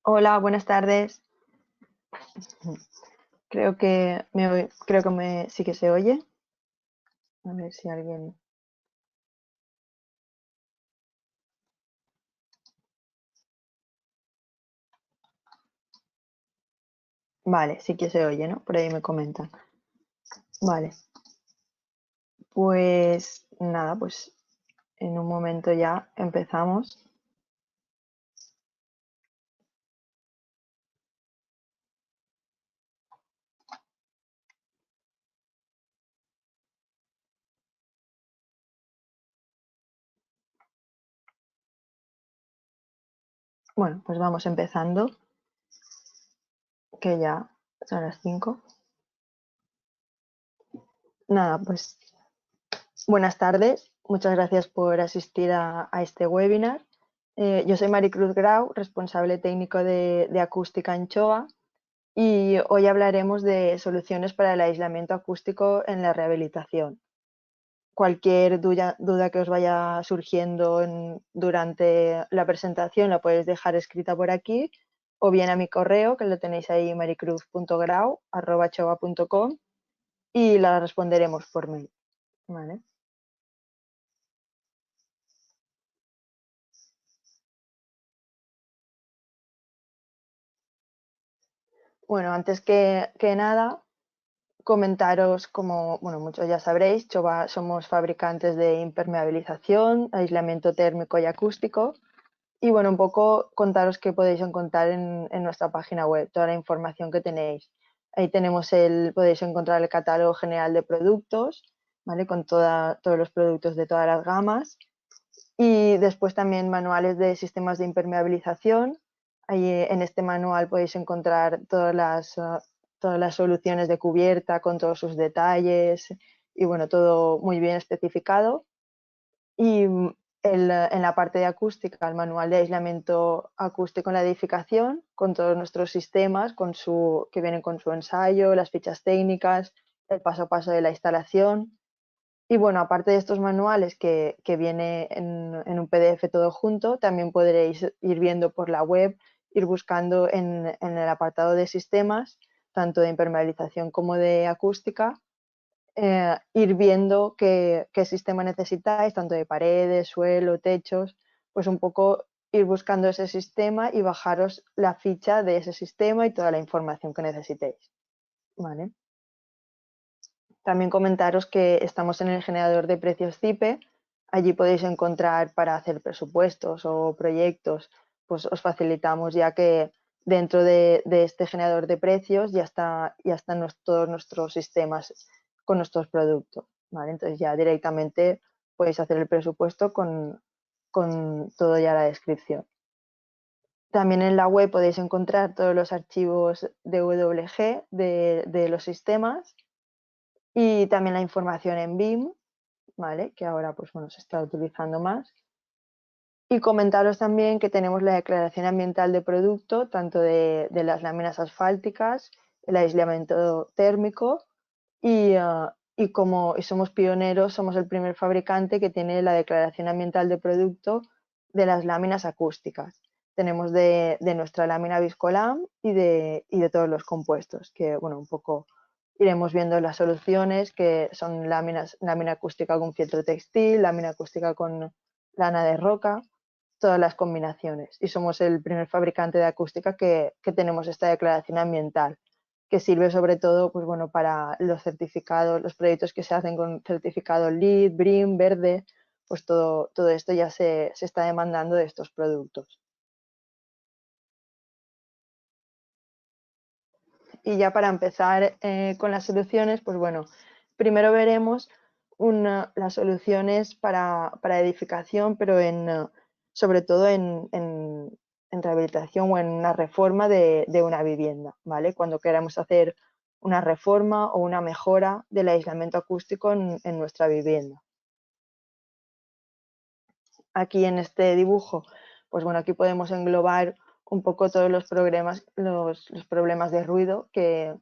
Hola, buenas tardes. Sí que se oye. A ver si alguien. Vale, sí que se oye, ¿no? Por ahí me comentan. Vale, pues nada, pues en un momento ya empezamos. Bueno, pues vamos empezando, que ya son las 5. Nada, pues buenas tardes. Muchas gracias por asistir a este webinar. Yo soy Maricruz Grau, responsable técnico de acústica en CHOA. Y hoy hablaremos de soluciones para el aislamiento acústico en la rehabilitación. Cualquier duda que os vaya surgiendo durante la presentación la podéis dejar escrita por aquí o bien a mi correo, que lo tenéis ahí, maricruz.grau@choa.com, y la responderemos por mail. ¿Vale? Bueno, antes que nada, comentaros, como bueno, muchos ya sabréis, Choa somos fabricantes de impermeabilización, aislamiento térmico y acústico. Y bueno, un poco contaros qué podéis encontrar en nuestra página web, toda la información que tenéis. Ahí podéis encontrar el catálogo general de productos, ¿vale? Con todos los productos de todas las gamas. Y después también manuales de sistemas de impermeabilización. Ahí en este manual podéis encontrar todas las soluciones de cubierta con todos sus detalles y bueno, todo muy bien especificado. Y en la parte de acústica, el manual de aislamiento acústico en la edificación, con todos nuestros sistemas, que vienen con su ensayo, las fichas técnicas, el paso a paso de la instalación. Y bueno, aparte de estos manuales que viene en un PDF todo junto, también podréis ir viendo por la web, ir buscando en el apartado de sistemas, tanto de impermeabilización como de acústica, ir viendo qué sistema necesitáis, tanto de paredes, suelo, techos, pues un poco ir buscando ese sistema y bajaros la ficha de ese sistema y toda la información que necesitéis. ¿Vale? También comentaros que estamos en el generador de precios CIPE. Allí podéis encontrar para hacer presupuestos o proyectos, pues os facilitamos, ya que dentro de este generador de precios ya están todos nuestros sistemas con nuestros productos, ¿vale? Entonces ya directamente podéis hacer el presupuesto con todo ya la descripción. También en la web podéis encontrar todos los archivos de WG de los sistemas y también la información en BIM, ¿vale? Que ahora pues bueno, se está utilizando más. Y comentaros también que tenemos la declaración ambiental de producto, tanto de las láminas asfálticas, el aislamiento térmico y somos pioneros, somos el primer fabricante que tiene la declaración ambiental de producto de las láminas acústicas. Tenemos de nuestra lámina Viscolam y de todos los compuestos, que bueno, un poco iremos viendo las soluciones, que son lámina acústica con fieltro textil, lámina acústica con lana de roca, todas las combinaciones. Y somos el primer fabricante de acústica que tenemos esta declaración ambiental, que sirve sobre todo pues bueno, para los certificados, los proyectos que se hacen con certificado LEED, BREEAM, verde, pues todo esto ya se está demandando de estos productos. Y ya para empezar con las soluciones, pues bueno, primero veremos las soluciones para edificación, pero sobre todo en rehabilitación o en una reforma de una vivienda, ¿vale? Cuando queramos hacer una reforma o una mejora del aislamiento acústico en nuestra vivienda. Aquí en este dibujo, pues bueno, aquí podemos englobar un poco todos los problemas de ruido que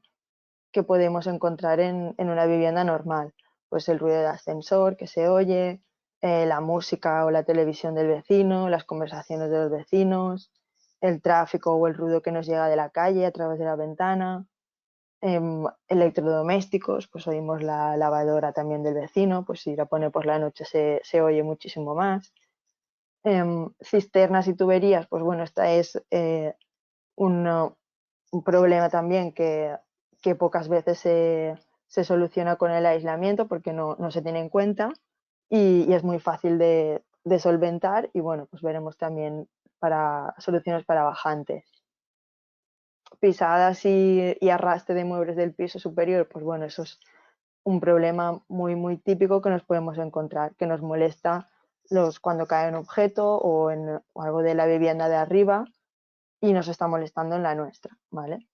podemos encontrar en una vivienda normal. Pues el ruido de ascensor que se oye, la música o la televisión del vecino, las conversaciones de los vecinos, el tráfico o el ruido que nos llega de la calle a través de la ventana. Electrodomésticos, pues oímos la lavadora también del vecino, pues si la pone por la noche se oye muchísimo más. Cisternas y tuberías, pues bueno, esta es un problema también que pocas veces se soluciona con el aislamiento porque no se tiene en cuenta y es muy fácil de solventar y bueno, pues veremos también para soluciones para bajantes. Pisadas y arrastre de muebles del piso superior, pues bueno, eso es un problema muy típico que nos podemos encontrar, que nos molesta cuando cae un objeto o algo de la vivienda de arriba y nos está molestando en la nuestra, ¿vale?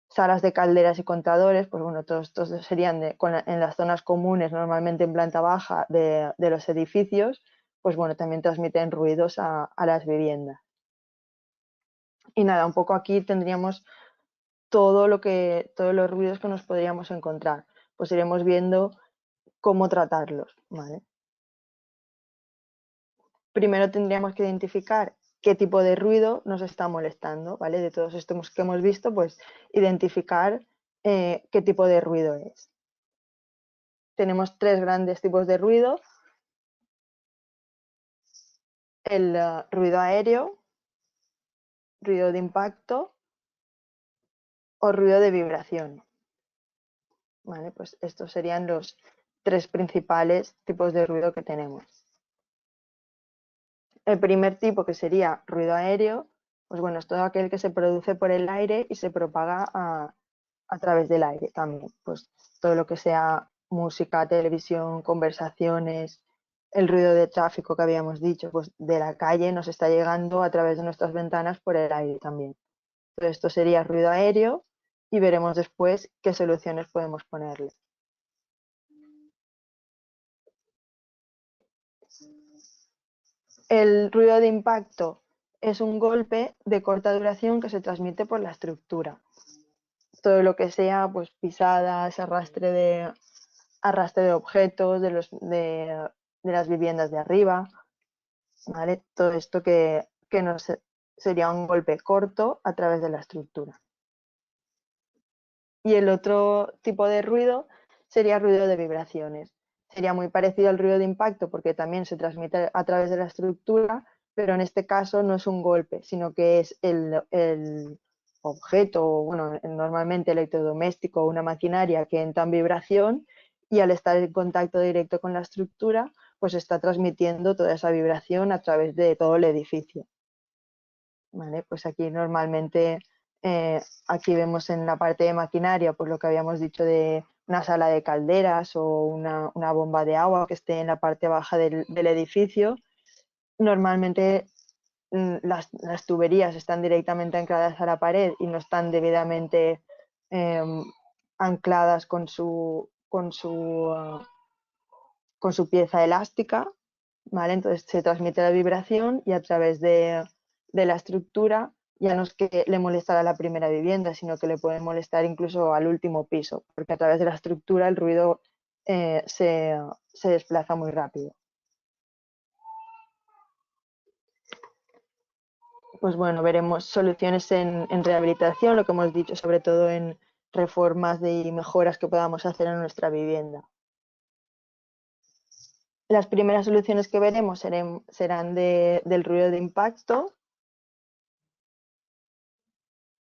Salas de calderas y contadores, pues bueno, todos estos serían en las zonas comunes, normalmente en planta baja de los edificios, pues bueno, también transmiten ruidos a las viviendas. Y nada, un poco aquí tendríamos todos los ruidos que nos podríamos encontrar. Pues iremos viendo cómo tratarlos, ¿vale? Primero tendríamos que identificar qué tipo de ruido nos está molestando, ¿vale? De todos estos que hemos visto, pues identificar qué tipo de ruido es. Tenemos tres grandes tipos de ruido. El ruido aéreo, ruido de impacto o ruido de vibración. ¿Vale? Pues estos serían los tres principales tipos de ruido que tenemos. El primer tipo, que sería ruido aéreo, pues bueno, es todo aquel que se produce por el aire y se propaga a través del aire también. Pues todo lo que sea música, televisión, conversaciones, el ruido de tráfico que habíamos dicho, pues de la calle nos está llegando a través de nuestras ventanas por el aire también. Todo esto sería ruido aéreo y veremos después qué soluciones podemos ponerle. El ruido de impacto es un golpe de corta duración que se transmite por la estructura. Todo lo que sea, pues pisadas, arrastre de objetos de las viviendas de arriba, ¿vale? Todo esto que sería un golpe corto a través de la estructura. Y el otro tipo de ruido sería ruido de vibraciones. Sería muy parecido al ruido de impacto porque también se transmite a través de la estructura, pero en este caso no es un golpe, sino que es el objeto, bueno, normalmente electrodoméstico o una maquinaria que entra en vibración y al estar en contacto directo con la estructura, pues está transmitiendo toda esa vibración a través de todo el edificio. ¿Vale? Pues aquí normalmente, aquí vemos en la parte de maquinaria, pues lo que habíamos dicho de una sala de calderas o una bomba de agua que esté en la parte baja del edificio. Normalmente las tuberías están directamente ancladas a la pared y no están debidamente ancladas con su pieza elástica, ¿vale? Entonces se transmite la vibración y a través de la estructura ya no es que le molestará a la primera vivienda, sino que le puede molestar incluso al último piso, porque a través de la estructura el ruido se desplaza muy rápido. Pues bueno, veremos soluciones en rehabilitación, lo que hemos dicho, sobre todo en reformas y mejoras que podamos hacer en nuestra vivienda. Las primeras soluciones que veremos serán del ruido de impacto.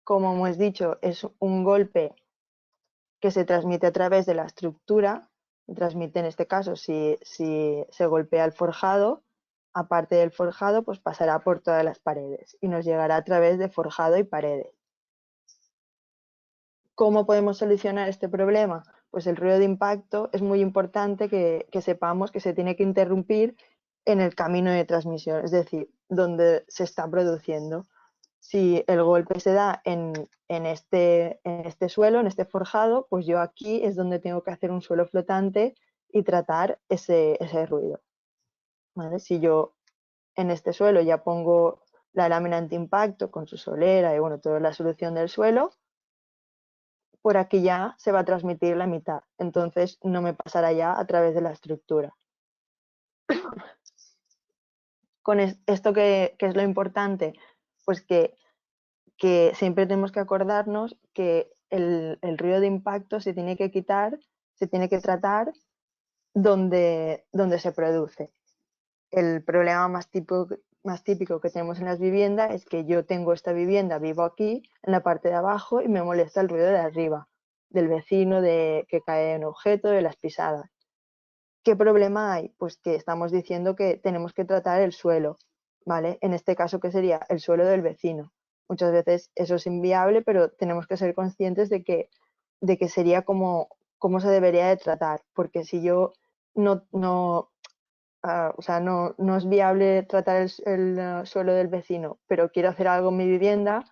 Como hemos dicho, es un golpe que se transmite a través de la estructura. Se transmite en este caso si se golpea el forjado, aparte del forjado, pues pasará por todas las paredes y nos llegará a través de forjado y paredes. ¿Cómo podemos solucionar este problema? Pues el ruido de impacto es muy importante que sepamos que se tiene que interrumpir en el camino de transmisión, es decir, donde se está produciendo. Si el golpe se da en este suelo, en este forjado, pues yo aquí es donde tengo que hacer un suelo flotante y tratar ese ruido. ¿Vale? Si yo en este suelo ya pongo la lámina antiimpacto con su solera y bueno, toda la solución del suelo, por aquí ya se va a transmitir la mitad, entonces no me pasará ya a través de la estructura. Con esto que es lo importante, pues que que siempre tenemos que acordarnos que el ruido de impacto se tiene que quitar, se tiene que tratar donde se produce. El problema más típico que tenemos en las viviendas es que yo tengo esta vivienda, vivo aquí, en la parte de abajo, y me molesta el ruido de arriba, del vecino, de que cae un objeto, de las pisadas. ¿Qué problema hay? Pues que estamos diciendo que tenemos que tratar el suelo, ¿vale? En este caso, ¿qué sería? El suelo del vecino. Muchas veces eso es inviable, pero tenemos que ser conscientes de que sería como se debería de tratar, porque si yo no, o sea, no es viable tratar el suelo del vecino, pero quiero hacer algo en mi vivienda,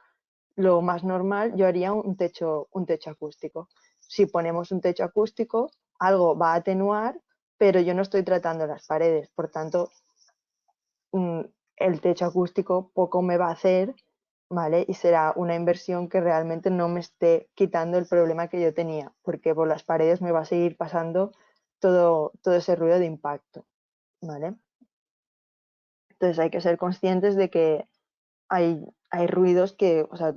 lo más normal, yo haría un techo acústico. Si ponemos un techo acústico, algo va a atenuar, pero yo no estoy tratando las paredes, por tanto, mm, el techo acústico poco me va a hacer, ¿vale? Y será una inversión que realmente no me esté quitando el problema que yo tenía, porque por las paredes me va a seguir pasando todo ese ruido de impacto, ¿vale? Entonces hay que ser conscientes de que hay ruidos que, o sea,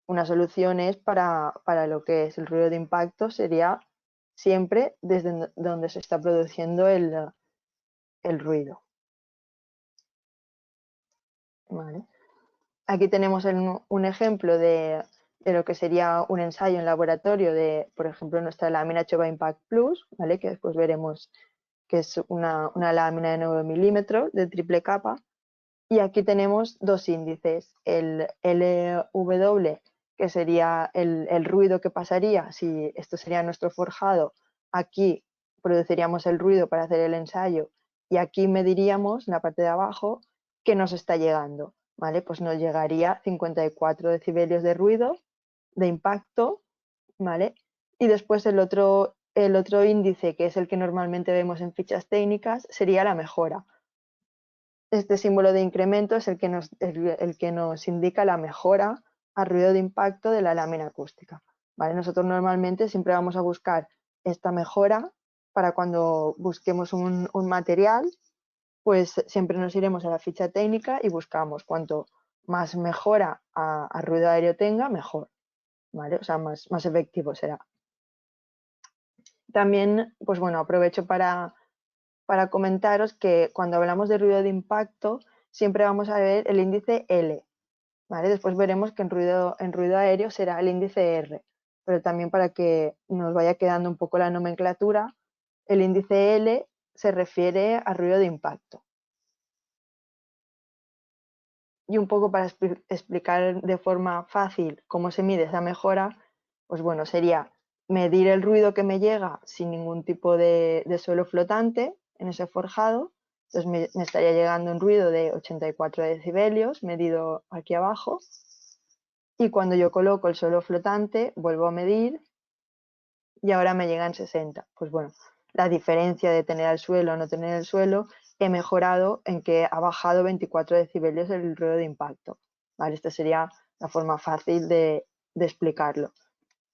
una solución es para lo que es el ruido de impacto sería siempre desde donde se está produciendo el ruido. ¿Vale? Aquí tenemos un ejemplo de lo que sería un ensayo en laboratorio de, por ejemplo, nuestra lámina Chova Impact Plus, ¿vale? Que después veremos que es una lámina de 9 milímetros de triple capa. Y aquí tenemos dos índices, el LW, que sería el ruido que pasaría si esto sería nuestro forjado. Aquí produciríamos el ruido para hacer el ensayo y aquí mediríamos en la parte de abajo que nos está llegando. ¿Vale? Pues nos llegaría 54 decibelios de ruido, de impacto, ¿vale? Y después el otro índice, que es el que normalmente vemos en fichas técnicas, sería la mejora. Este símbolo de incremento es el que nos indica la mejora al ruido de impacto de la lámina acústica. ¿Vale? Nosotros normalmente siempre vamos a buscar esta mejora para cuando busquemos un material, pues siempre nos iremos a la ficha técnica y buscamos cuanto más mejora a ruido aéreo tenga, mejor. ¿Vale? O sea, más efectivo será. También, pues bueno, aprovecho para comentaros que cuando hablamos de ruido de impacto siempre vamos a ver el índice L, ¿vale? Después veremos que en ruido aéreo será el índice R, pero también para que nos vaya quedando un poco la nomenclatura, el índice L se refiere a ruido de impacto. Y un poco para explicar de forma fácil cómo se mide esa mejora, pues bueno, sería medir el ruido que me llega sin ningún tipo de suelo flotante en ese forjado. Entonces me estaría llegando un ruido de 84 decibelios medido aquí abajo. Y cuando yo coloco el suelo flotante, vuelvo a medir y ahora me llegan 60. Pues bueno, la diferencia de tener el suelo o no tener el suelo, he mejorado en que ha bajado 24 decibelios el ruido de impacto. ¿Vale? Esta sería la forma fácil de explicarlo.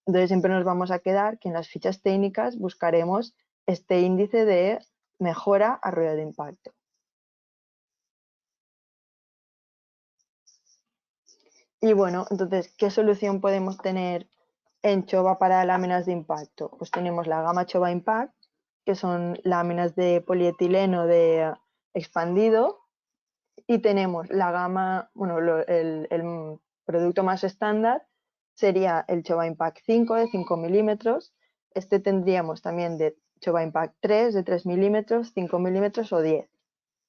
Entonces siempre nos vamos a quedar que en las fichas técnicas buscaremos este índice de mejora a ruido de impacto. Y bueno, entonces, ¿qué solución podemos tener en Chova para láminas de impacto? Pues tenemos la gama Chova Impact, que son láminas de polietileno expandido, y tenemos la gama, bueno, el producto más estándar sería el Chova Impact 5 de 5 milímetros. Este tendríamos también de Chova Impact 3 de 3 milímetros, 5 milímetros o 10.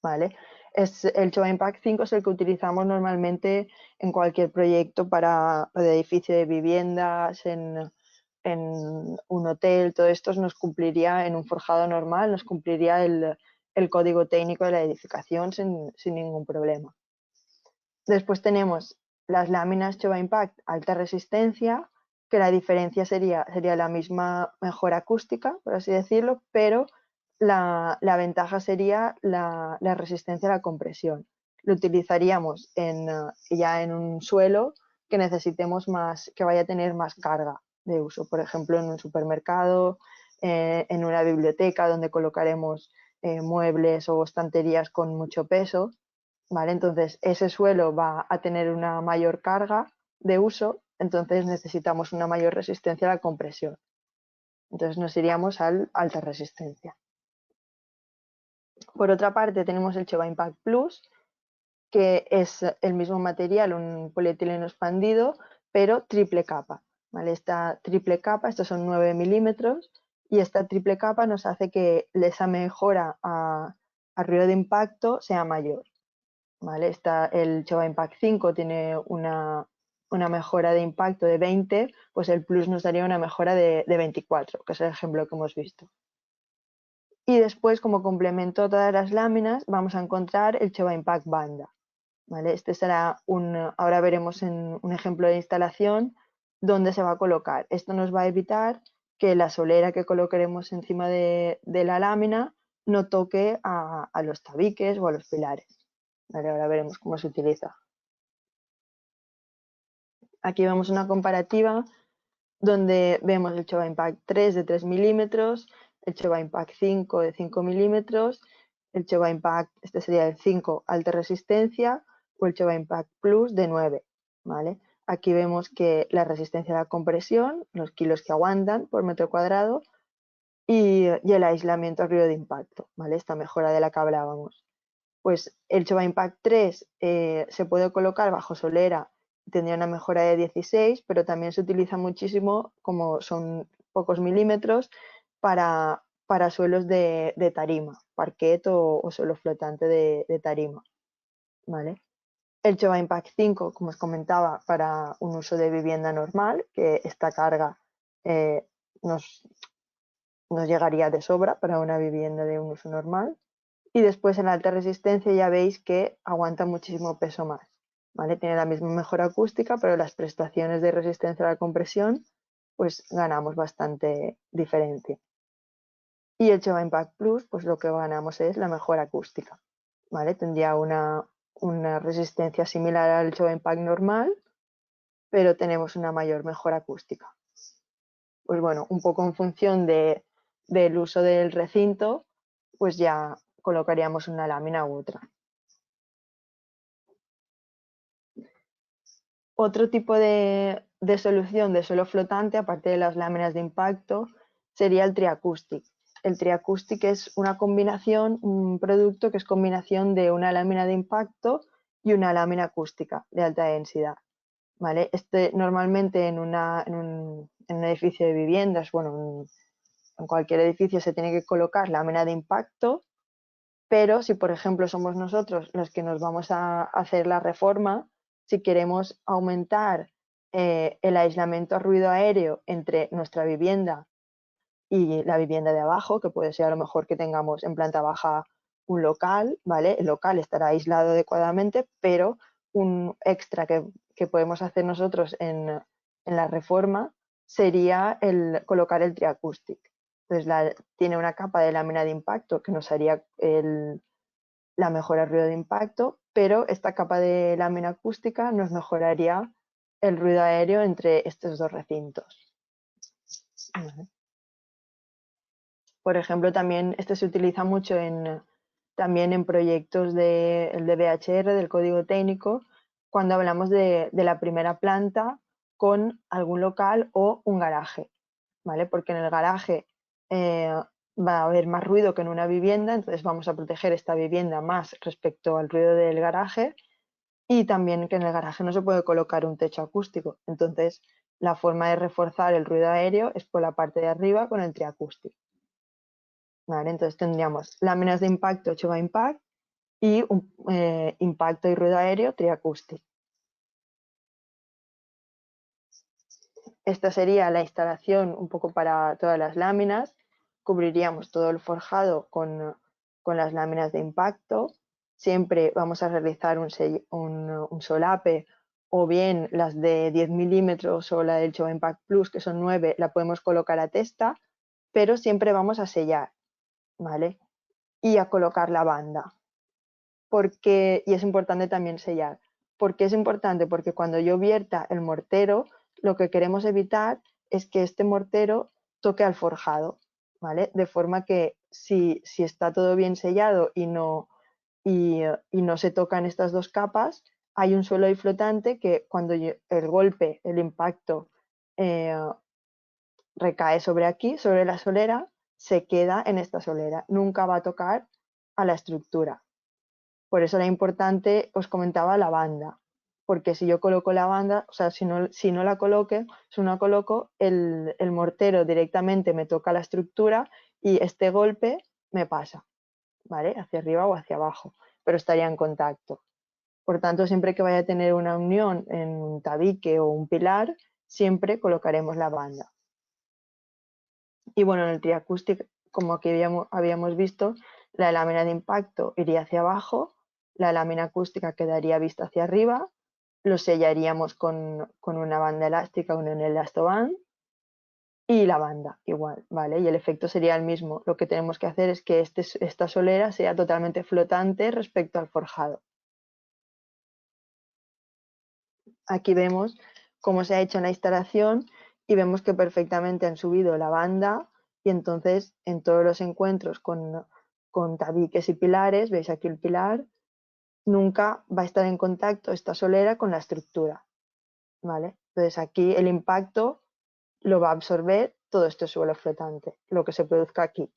¿Vale? El Chova Impact 5 es el que utilizamos normalmente en cualquier proyecto de edificio de viviendas, en un hotel, todo esto nos cumpliría en un forjado normal, nos cumpliría el código técnico de la edificación sin ningún problema. Después tenemos las láminas Chova Impact alta resistencia, que la diferencia sería la misma mejora acústica, por así decirlo, pero la ventaja sería la resistencia a la compresión. Lo utilizaríamos ya en un suelo que necesitemos más, que vaya a tener más carga de uso, por ejemplo, en un supermercado, en una biblioteca donde colocaremos muebles o estanterías con mucho peso. ¿Vale? Entonces ese suelo va a tener una mayor carga de uso, entonces necesitamos una mayor resistencia a la compresión. Entonces nos iríamos al alta resistencia. Por otra parte tenemos el Chova Impact Plus, que es el mismo material, un polietileno expandido, pero triple capa. ¿Vale? Esta triple capa, estos son 9 milímetros, y esta triple capa nos hace que esa mejora a ruido de impacto sea mayor. ¿Vale? El Chova Impact 5 tiene una mejora de impacto de 20, pues el Plus nos daría una mejora de 24, que es el ejemplo que hemos visto. Y después, como complemento a todas las láminas, vamos a encontrar el Chova Impact Banda. ¿Vale? Este será ahora veremos en un ejemplo de instalación dónde se va a colocar. Esto nos va a evitar que la solera que colocaremos encima de la lámina no toque a los tabiques o a los pilares. ¿Vale? Ahora veremos cómo se utiliza. Aquí vemos una comparativa donde vemos el Chova Impact 3 de 3 milímetros, el Chova Impact 5 de 5 milímetros, el Chova Impact, este sería el 5 alta resistencia, o el Chova Impact Plus de 9. ¿Vale? Aquí vemos que la resistencia a la compresión, los kilos que aguantan por metro cuadrado, y el aislamiento al ruido de impacto, ¿vale? Esta mejora de la que hablábamos. Pues el Chova Impact 3 se puede colocar bajo solera, tendría una mejora de 16, pero también se utiliza muchísimo, como son pocos milímetros, para suelos de tarima, parquet o suelo flotante de tarima. ¿Vale? El Chova Impact 5, como os comentaba, para un uso de vivienda normal, que esta carga eh, nos llegaría de sobra para una vivienda de un uso normal. Y después en alta resistencia ya veis que aguanta muchísimo peso más. ¿Vale? Tiene la misma mejora acústica, pero las prestaciones de resistencia a la compresión, pues ganamos bastante diferencia. Y el Chova Impact Plus, pues lo que ganamos es la mejora acústica. ¿Vale? Tendría una resistencia similar al Chova Impact normal, pero tenemos una mayor mejora acústica. Pues bueno, un poco en función del uso del recinto, pues ya colocaríamos una lámina u otra. Otro tipo de solución de suelo flotante, aparte de las láminas de impacto, sería el Triacoustic. El Triacoustic es una combinación, un producto que es combinación de una lámina de impacto y una lámina acústica de alta densidad. ¿Vale? Normalmente en un edificio de viviendas, bueno, en cualquier edificio se tiene que colocar lámina de impacto, pero si por ejemplo somos nosotros los que nos vamos a hacer la reforma, si queremos aumentar el aislamiento a ruido aéreo entre nuestra vivienda y la vivienda de abajo, que puede ser a lo mejor que tengamos en planta baja un local, ¿vale? El local estará aislado adecuadamente, pero un extra que podemos hacer nosotros en la reforma sería el colocar el triacústic. Entonces tiene una capa de lámina de impacto que nos haría la mejora del ruido de impacto, pero esta capa de lámina acústica nos mejoraría el ruido aéreo entre estos dos recintos. Por ejemplo, también este se utiliza mucho también en proyectos el de VHR, del código técnico, cuando hablamos de la primera planta con algún local o un garaje, ¿vale? Porque en el garaje va a haber más ruido que en una vivienda, entonces vamos a proteger esta vivienda más respecto al ruido del garaje, y también que en el garaje no se puede colocar un techo acústico, entonces la forma de reforzar el ruido aéreo es por la parte de arriba con el triacústico. ¿Vale? Entonces tendríamos láminas de impacto Chova Impact y impacto y ruido aéreo Triacoustic. Esta sería la instalación un poco para todas las láminas. Cubriríamos todo el forjado con las láminas de impacto. Siempre vamos a realizar un solape, o bien las de 10 milímetros o la del Chova Impact Plus, que son 9, la podemos colocar a testa, pero siempre vamos a sellar, ¿vale? Y a colocar la banda. Y es importante también sellar. ¿Por qué es importante? Porque cuando yo vierta el mortero, lo que queremos evitar es que este mortero toque al forjado, ¿vale? De forma que si está todo bien sellado y no se tocan estas dos capas, hay un suelo ahí flotante que cuando el golpe, el impacto recae sobre aquí, sobre la solera, se queda en esta solera, nunca va a tocar a la estructura. Por eso era importante, os comentaba la banda, porque si yo coloco la banda, o sea, si no la coloque, si no la coloco, el mortero directamente me toca la estructura y este golpe me pasa, ¿vale? Hacia arriba o hacia abajo, pero estaría en contacto. Por tanto, siempre que vaya a tener una unión en un tabique o un pilar, siempre colocaremos la banda. Y bueno, en el triacústico, como aquí habíamos visto, la lámina de impacto iría hacia abajo, la lámina acústica quedaría vista hacia arriba, lo sellaríamos con una banda elástica, un elastoband, y la banda igual, ¿vale? Y el efecto sería el mismo. Lo que tenemos que hacer es que esta solera sea totalmente flotante respecto al forjado. Aquí vemos cómo se ha hecho en la instalación y vemos que perfectamente han subido la banda y entonces en todos los encuentros con tabiques y pilares, veis aquí el pilar, nunca va a estar en contacto esta solera con la estructura, ¿vale? Entonces aquí el impacto lo va a absorber todo este suelo flotante, lo que se produzca aquí.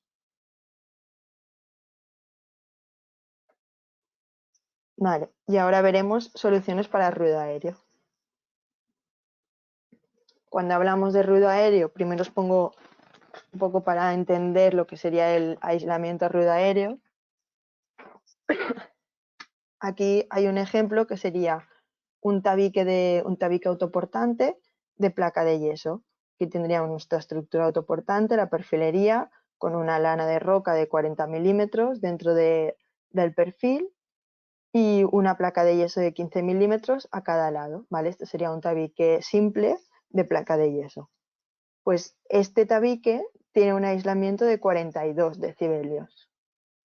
Vale, y ahora veremos soluciones para ruido aéreo. Cuando hablamos de ruido aéreo, primero os pongo un poco para entender lo que sería el aislamiento a ruido aéreo. Aquí hay un ejemplo que sería un tabique autoportante de placa de yeso. Aquí tendríamos nuestra estructura autoportante, la perfilería, con una lana de roca de 40 milímetros dentro del perfil y una placa de yeso de 15 milímetros a cada lado, ¿vale? Este sería un tabique simple de placa de yeso. Pues este tabique tiene un aislamiento de 42 decibelios,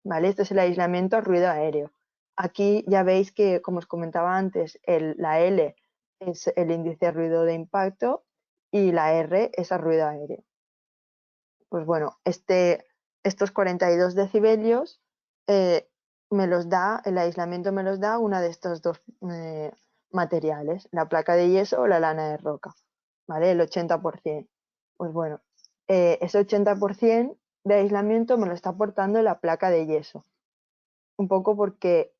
¿vale? Este es el aislamiento a ruido aéreo. Aquí ya veis que, como os comentaba antes, la L es el índice de ruido de impacto y la R es a ruido aéreo. Pues bueno, estos 42 decibelios el aislamiento me los da una de estos dos materiales, la placa de yeso o la lana de roca, ¿vale? El 80%. Pues bueno, ese 80% de aislamiento me lo está aportando la placa de yeso. Un poco porque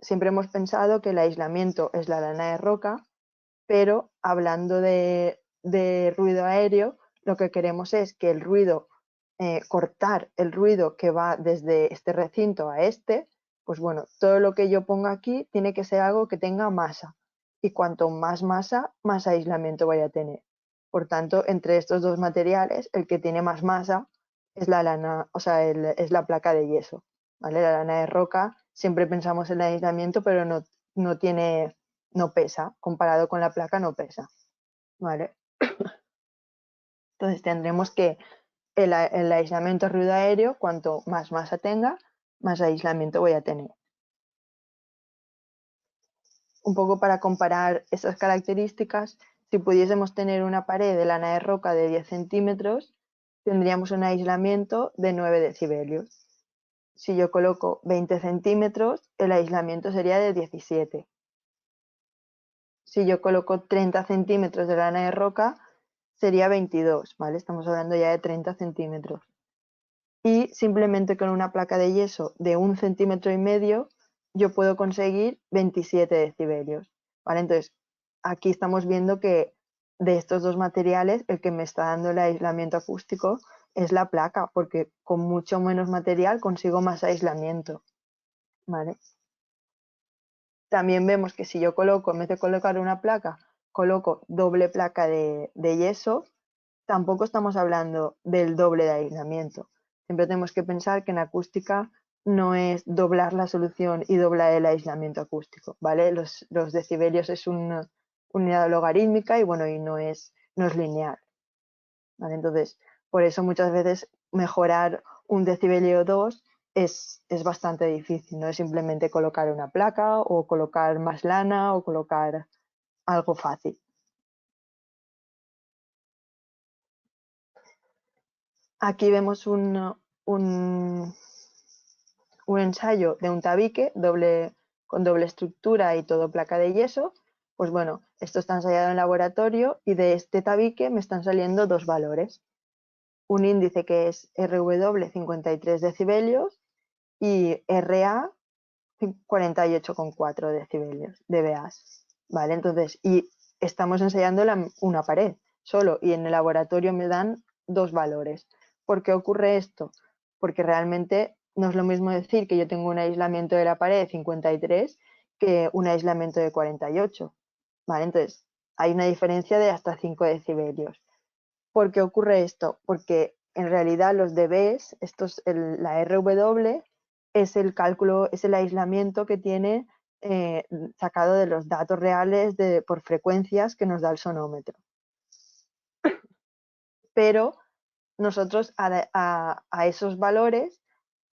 siempre hemos pensado que el aislamiento es la lana de roca, pero hablando de ruido aéreo, lo que queremos es que el ruido, cortar el ruido que va desde este recinto a este, pues bueno, todo lo que yo ponga aquí tiene que ser algo que tenga masa. Y cuanto más masa, más aislamiento voy a tener. Por tanto, entre estos dos materiales, el que tiene más masa es la lana, o sea, es la placa de yeso. ¿Vale? La lana de roca, siempre pensamos en el aislamiento, pero no tiene, no pesa, comparado con la placa no pesa, ¿vale? Entonces tendremos que el aislamiento a ruido aéreo, cuanto más masa tenga, más aislamiento voy a tener. Un poco para comparar esas características, si pudiésemos tener una pared de lana de roca de 10 centímetros, tendríamos un aislamiento de 9 decibelios. Si yo coloco 20 centímetros, el aislamiento sería de 17. Si yo coloco 30 centímetros de lana de roca, sería 22, ¿vale? Estamos hablando ya de 30 centímetros. Y simplemente con una placa de yeso de 1,5 cm yo puedo conseguir 27 decibelios, ¿vale? Entonces, aquí estamos viendo que de estos dos materiales, el que me está dando el aislamiento acústico es la placa, porque con mucho menos material consigo más aislamiento, ¿vale? También vemos que si yo coloco, en vez de colocar una placa, coloco doble placa de yeso, tampoco estamos hablando del doble de aislamiento. Siempre tenemos que pensar que en acústica no es doblar la solución y doblar el aislamiento acústico, ¿vale? Los decibelios es una unidad logarítmica y bueno, y no es lineal, ¿vale? Entonces, por eso muchas veces mejorar un decibelio o dos es bastante difícil, no es simplemente colocar una placa o colocar más lana o colocar algo fácil. Aquí vemos un ensayo de un tabique doble con doble estructura y todo placa de yeso, pues bueno, esto está ensayado en laboratorio y de este tabique me están saliendo dos valores. Un índice que es RW 53 decibelios y RA 48,4 decibelios de dBAs, ¿vale? Entonces, y estamos ensayando una pared solo y en el laboratorio me dan dos valores. ¿Por qué ocurre esto? Porque realmente no es lo mismo decir que yo tengo un aislamiento de la pared de 53 que un aislamiento de 48, ¿vale? Entonces, hay una diferencia de hasta 5 decibelios. ¿Por qué ocurre esto? Porque en realidad los dBs, la RW, es el cálculo, es el aislamiento que tiene sacado de los datos reales por frecuencias que nos da el sonómetro. Pero nosotros a esos valores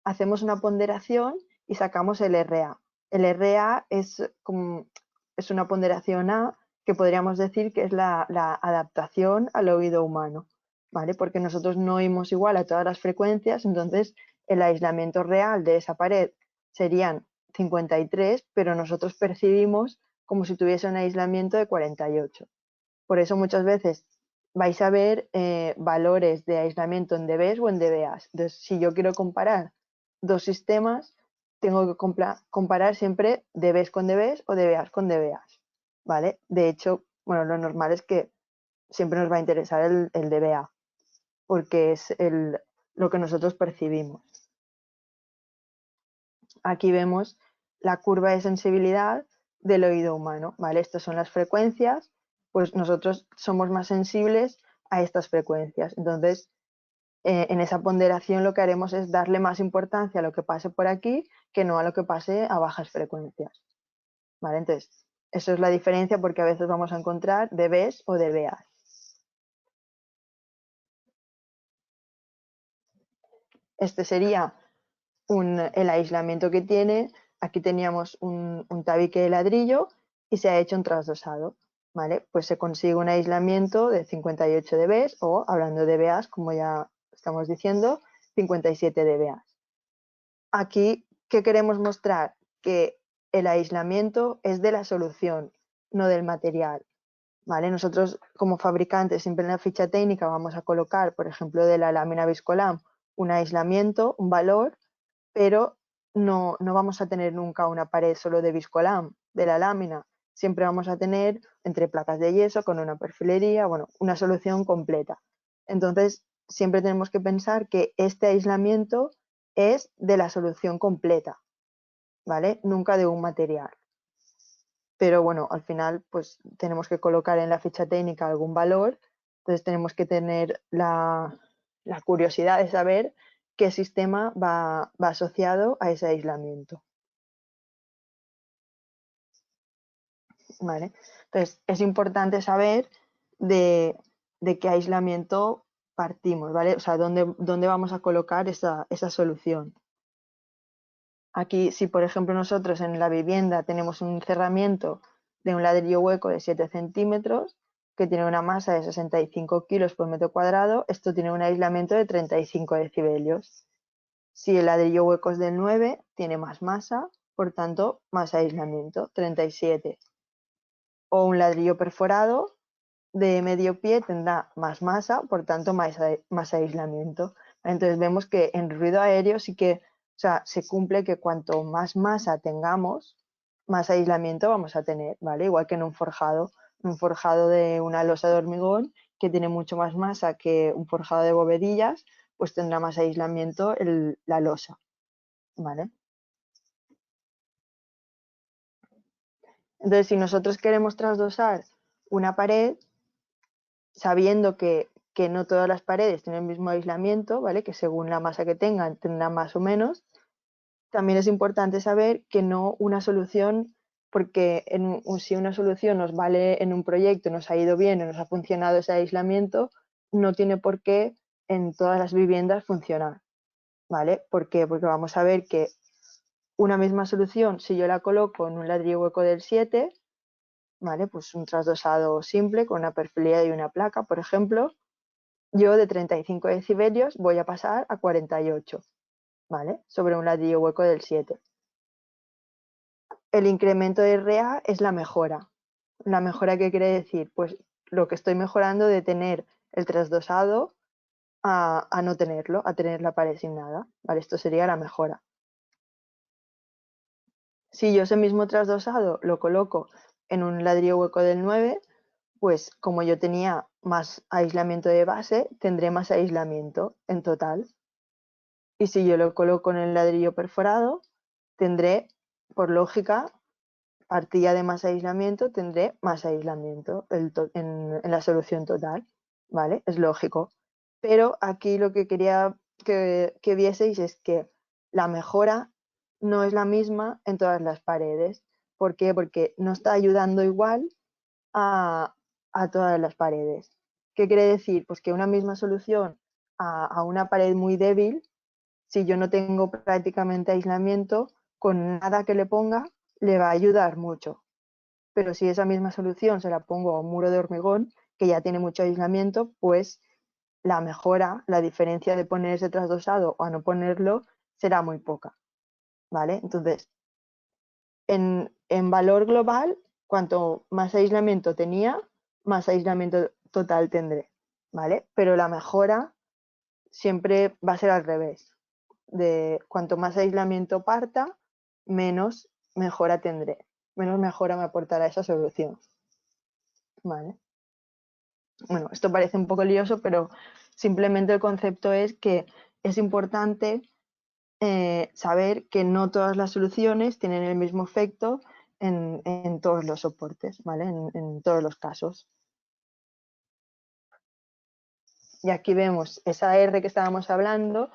hacemos una ponderación y sacamos el RA. El RA es una ponderación A que podríamos decir que es la adaptación al oído humano, ¿vale? Porque nosotros no oímos igual a todas las frecuencias, entonces el aislamiento real de esa pared serían 53, pero nosotros percibimos como si tuviese un aislamiento de 48. Por eso muchas veces vais a ver valores de aislamiento en dBs o en dBAs. Entonces, si yo quiero comparar dos sistemas, tengo que comparar siempre dBs con dBs o dBAs con dBAs, ¿vale? De hecho, bueno, lo normal es que siempre nos va a interesar el dBA, porque es lo que nosotros percibimos. Aquí vemos la curva de sensibilidad del oído humano, ¿vale? Estas son las frecuencias, pues nosotros somos más sensibles a estas frecuencias. Entonces, en esa ponderación lo que haremos es darle más importancia a lo que pase por aquí que no a lo que pase a bajas frecuencias, ¿vale? Entonces, eso es la diferencia porque a veces vamos a encontrar dBs o dBAs. Este sería el aislamiento que tiene. Aquí teníamos un tabique de ladrillo y se ha hecho un trasdosado, ¿vale? Pues se consigue un aislamiento de 58 dBs o, hablando de dBAs, como ya estamos diciendo, 57 dBAs. Aquí, ¿qué queremos mostrar? Que el aislamiento es de la solución, no del material, ¿vale? Nosotros, como fabricantes, siempre en la ficha técnica vamos a colocar, por ejemplo, de la lámina Viscolam, un aislamiento, un valor, pero no vamos a tener nunca una pared solo de viscolam de la lámina. Siempre vamos a tener entre placas de yeso con una perfilería, bueno, una solución completa. Entonces, siempre tenemos que pensar que este aislamiento es de la solución completa, ¿vale? Nunca de un material. Pero bueno, al final, pues tenemos que colocar en la ficha técnica algún valor, entonces tenemos que tener la curiosidad de saber qué sistema va asociado a ese aislamiento, ¿vale? Entonces, es importante saber de qué aislamiento partimos, ¿vale? O sea, dónde vamos a colocar esa solución. Aquí, si por ejemplo nosotros en la vivienda tenemos un cerramiento de un ladrillo hueco de 7 centímetros, que tiene una masa de 65 kilos por metro cuadrado, esto tiene un aislamiento de 35 decibelios. Si el ladrillo hueco es del 9, tiene más masa, por tanto, más aislamiento, 37. O un ladrillo perforado de medio pie tendrá más masa, por tanto, más aislamiento. Entonces vemos que en ruido aéreo sí que, o sea, se cumple que cuanto más masa tengamos, más aislamiento vamos a tener, ¿vale? Igual que en un forjado de una losa de hormigón que tiene mucho más masa que un forjado de bovedillas, pues tendrá más aislamiento la losa, ¿vale? Entonces, si nosotros queremos trasdosar una pared, sabiendo que no todas las paredes tienen el mismo aislamiento, ¿vale? Que según la masa que tengan tendrán más o menos, también es importante saber que no una solución, porque si una solución nos vale en un proyecto, nos ha ido bien, nos ha funcionado ese aislamiento, no tiene por qué en todas las viviendas funcionar, ¿vale? ¿Por qué? Porque vamos a ver que una misma solución, si yo la coloco en un ladrillo hueco del 7, ¿vale? Pues un trasdosado simple con una perfilería y una placa, por ejemplo, yo de 35 decibelios voy a pasar a 48, ¿vale? Sobre un ladrillo hueco del 7. el incremento de RA es la mejora. ¿La mejora qué quiere decir? Pues lo que estoy mejorando de tener el trasdosado a no tenerlo, a tener la pared sin nada. ¿Vale? Esto sería la mejora. Si yo ese mismo trasdosado lo coloco en un ladrillo hueco del 9, pues como yo tenía más aislamiento de base, tendré más aislamiento en total. Y si yo lo coloco en el ladrillo perforado, tendré, por lógica, partilla de más aislamiento, tendré más aislamiento en la solución total, ¿vale? Es lógico. Pero aquí lo que quería que vieseis es que la mejora no es la misma en todas las paredes. ¿Por qué? Porque no está ayudando igual a, a todas las paredes. ¿Qué quiere decir? Pues que una misma solución a una pared muy débil, si yo no tengo prácticamente aislamiento, con nada que le ponga, le va a ayudar mucho. Pero si esa misma solución se la pongo a un muro de hormigón, que ya tiene mucho aislamiento, pues la mejora, la diferencia de poner ese trasdosado o a no ponerlo, será muy poca. ¿Vale? Entonces, en valor global, cuanto más aislamiento tenía, más aislamiento total tendré. ¿Vale? Pero la mejora siempre va a ser al revés. De cuanto más aislamiento parta, menos mejora tendré. Menos mejora me aportará esa solución. ¿Vale? Bueno, esto parece un poco lioso, pero simplemente el concepto es que es importante saber que no todas las soluciones tienen el mismo efecto en todos los soportes, ¿vale? En todos los casos. Y aquí vemos esa R que estábamos hablando.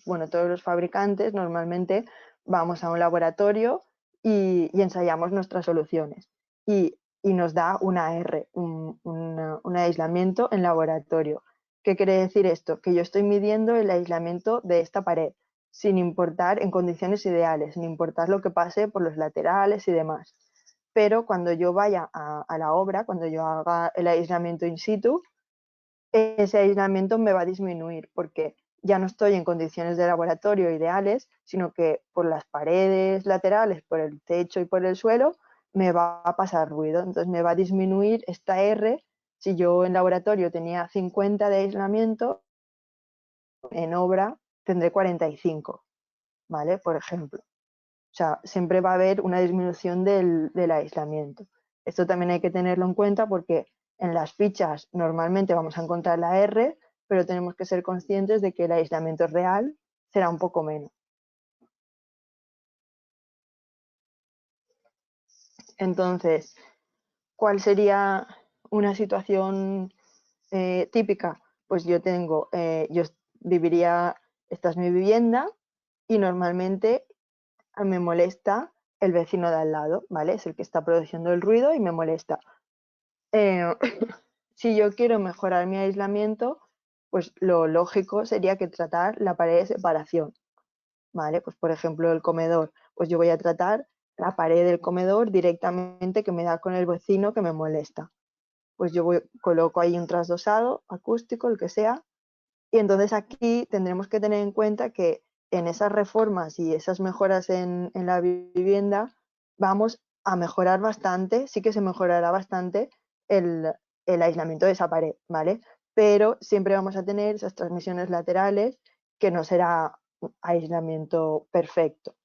Bueno, todos los fabricantes normalmente vamos a un laboratorio y ensayamos nuestras soluciones. Y nos da una R, un aislamiento en laboratorio. ¿Qué quiere decir esto? Que yo estoy midiendo el aislamiento de esta pared, sin importar en condiciones ideales, sin importar lo que pase por los laterales y demás. Pero cuando yo vaya a la obra, cuando yo haga el aislamiento in situ, ese aislamiento me va a disminuir porque ya no estoy en condiciones de laboratorio ideales, sino que por las paredes laterales, por el techo y por el suelo, me va a pasar ruido. Entonces me va a disminuir esta R. Si yo en laboratorio tenía 50 de aislamiento, en obra tendré 45, ¿vale? Por ejemplo. O sea, siempre va a haber una disminución del aislamiento. Esto también hay que tenerlo en cuenta porque en las fichas normalmente vamos a encontrar la R, pero tenemos que ser conscientes de que el aislamiento real será un poco menos. Entonces, ¿cuál sería una situación típica? Pues yo viviría, esta es mi vivienda y normalmente me molesta el vecino de al lado, ¿vale? Es el que está produciendo el ruido y me molesta. Eh, si yo quiero mejorar mi aislamiento, pues lo lógico sería que tratar la pared de separación, ¿vale? Pues por ejemplo el comedor, pues yo voy a tratar la pared del comedor directamente que me da con el vecino que me molesta. Pues coloco ahí un trasdosado acústico, el que sea, y entonces aquí tendremos que tener en cuenta que en esas reformas y esas mejoras en la vivienda vamos a mejorar bastante, sí que se mejorará bastante el, el aislamiento de esa pared, ¿vale? Pero siempre vamos a tener esas transmisiones laterales que no será un aislamiento perfecto,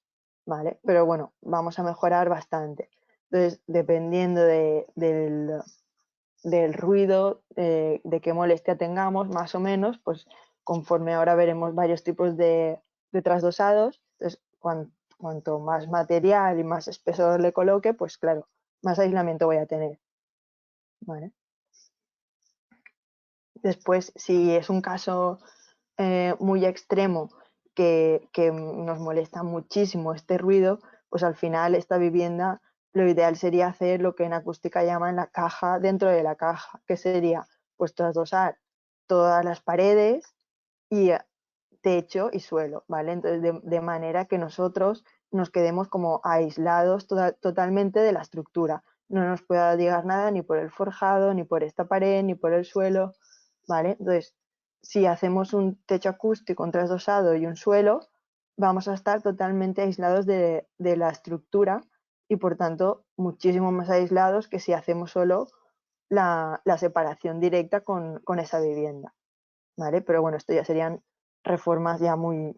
¿vale? Pero bueno, vamos a mejorar bastante. Entonces, dependiendo del ruido, de qué molestia tengamos, más o menos, pues conforme ahora veremos varios tipos de trasdosados, entonces cuanto más material y más espesor le coloque, pues claro, más aislamiento voy a tener. ¿Vale? Después, si es un caso muy extremo que nos molesta muchísimo este ruido, pues al final esta vivienda lo ideal sería hacer lo que en acústica llaman la caja dentro de la caja, que sería pues trasdosar todas las paredes y techo y suelo, ¿vale? Entonces de manera que nosotros nos quedemos como aislados totalmente de la estructura. No nos pueda llegar nada ni por el forjado, ni por esta pared, ni por el suelo, ¿vale? Entonces, si hacemos un techo acústico, un trasdosado y un suelo, vamos a estar totalmente aislados de la estructura y por tanto muchísimo más aislados que si hacemos solo la separación directa con esa vivienda, ¿vale? Pero bueno, esto ya serían reformas ya bueno,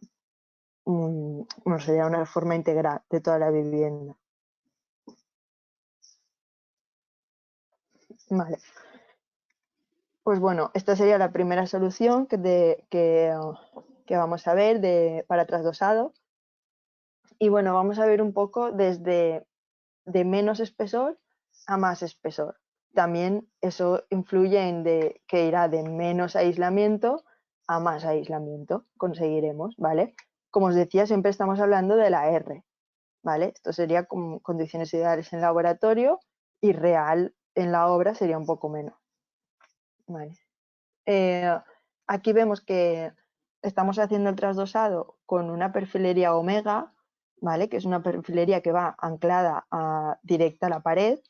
sería una reforma integral de toda la vivienda. Vale. Pues bueno, esta sería la primera solución que vamos a ver para trasdosado. Y bueno, vamos a ver un poco desde de menos espesor a más espesor. También eso influye en que irá de menos aislamiento a más aislamiento. Conseguiremos, ¿vale? Como os decía, siempre estamos hablando de la R, ¿vale? Esto sería con condiciones ideales en laboratorio y real en la obra sería un poco menos. ¿Vale? Aquí vemos que estamos haciendo el trasdosado con una perfilería omega, ¿vale? Que es una perfilería que va anclada directa a la pared.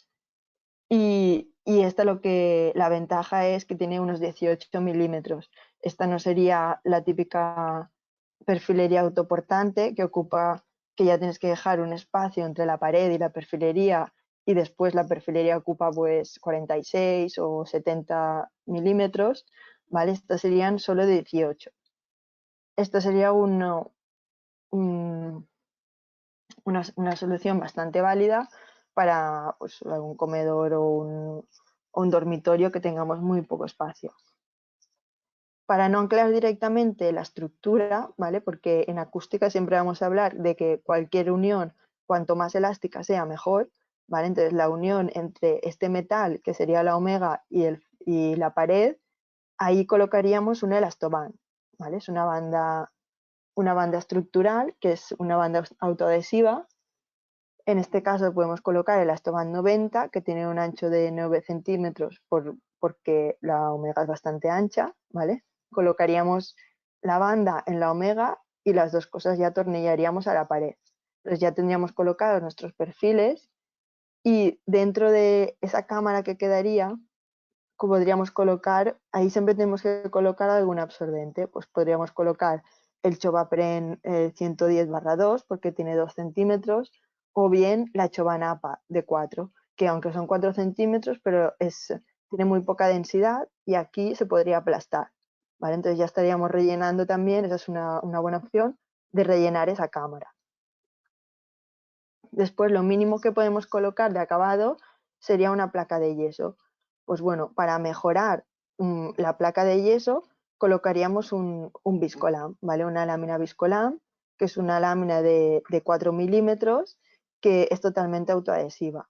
Y esta la ventaja es que tiene unos 18 milímetros. Esta no sería la típica perfilería autoportante que ya tienes que dejar un espacio entre la pared y la perfilería y después la perfilería ocupa pues 46 o 70 milímetros, ¿vale? Estas serían solo 18. Esta sería una solución bastante válida para pues, algún comedor o un dormitorio que tengamos muy poco espacio. Para no anclar directamente la estructura, ¿vale? Porque en acústica siempre vamos a hablar de que cualquier unión, cuanto más elástica sea, mejor, ¿vale? Entonces la unión entre este metal, que sería la omega, y la pared, ahí colocaríamos un elastoband, ¿vale? Es una banda estructural, que es una banda autoadhesiva. En este caso podemos colocar el elastoband 90, que tiene un ancho de 9 centímetros porque la omega es bastante ancha, ¿vale? Colocaríamos la banda en la omega y las dos cosas ya atornillaríamos a la pared. Entonces ya tendríamos colocados nuestros perfiles y dentro de esa cámara que quedaría, podríamos colocar, ahí siempre tenemos que colocar algún absorbente, pues podríamos colocar el Chobapren 110/2 porque tiene 2 centímetros, o bien la Chobanapa de 4, que aunque son 4 centímetros, pero tiene muy poca densidad y aquí se podría aplastar, ¿vale? Entonces ya estaríamos rellenando también, esa es una buena opción, de rellenar esa cámara. Después, lo mínimo que podemos colocar de acabado sería una placa de yeso. Pues bueno, para mejorar la placa de yeso, colocaríamos un Viscolam, ¿vale? Una lámina Viscolam, que es una lámina de 4 milímetros, que es totalmente autoadhesiva.